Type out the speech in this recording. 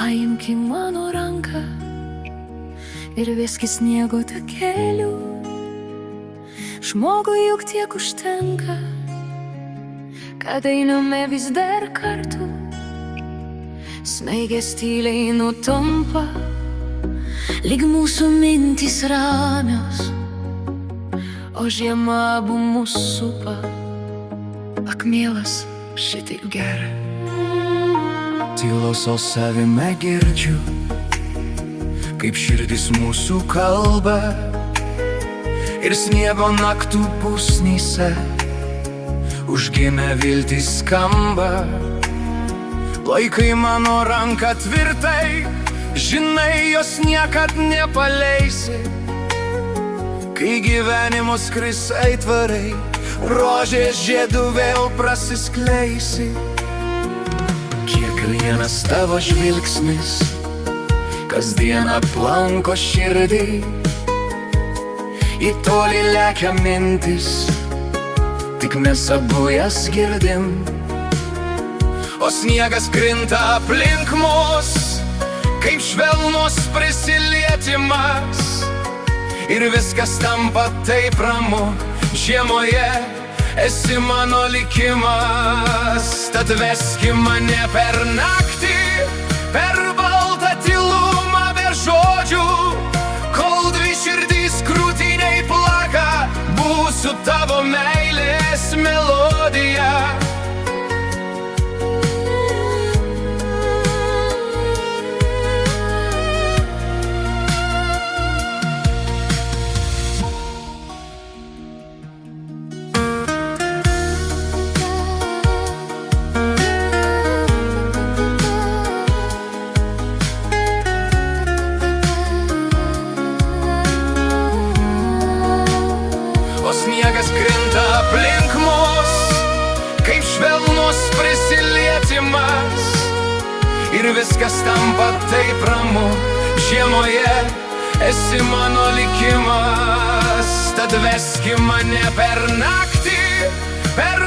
Paimki mano ranką ir veski sniego takeliu. Žmogui juk tiek užtenka, kad einame vis dar kartu. Snaigės tyliai nutampa, lyg mūsų mintys ramios, o žiema abu mus supa. Ak, mielas, šitaip gera. Tylos o savime girdžiu, kaip širdis mūsų kalba, ir sniego naktų pusnyse užgimę viltis skamba. Laikai mano ranką tvirtai, žinai, jos niekad nepaleisi. Kai gyvenimo skris aitvarai, rožės žiedų vėl prasiskleisi. Kiekvienas tavo žvilgsnis kasdien aplanko širdį, į tolį lekia mintis, tik mes abu jas girdim. O sniegas krinta aplink mus, kaip švelnus prisilietimas, ir viskas tampa taip ramu. Žiemoje esi mano likimas, tad veski mane per naktį, per baltą tylumą be žodžių. Kol dvi širdys krūtiniai plaka, būsiu tavo meilės melodija. Sniegas krinta aplink mus, kaip švelnus prisilietimas, ir viskas tampa taip ramu. Žiemoje esi mano likimas, tad veski mane per naktį, per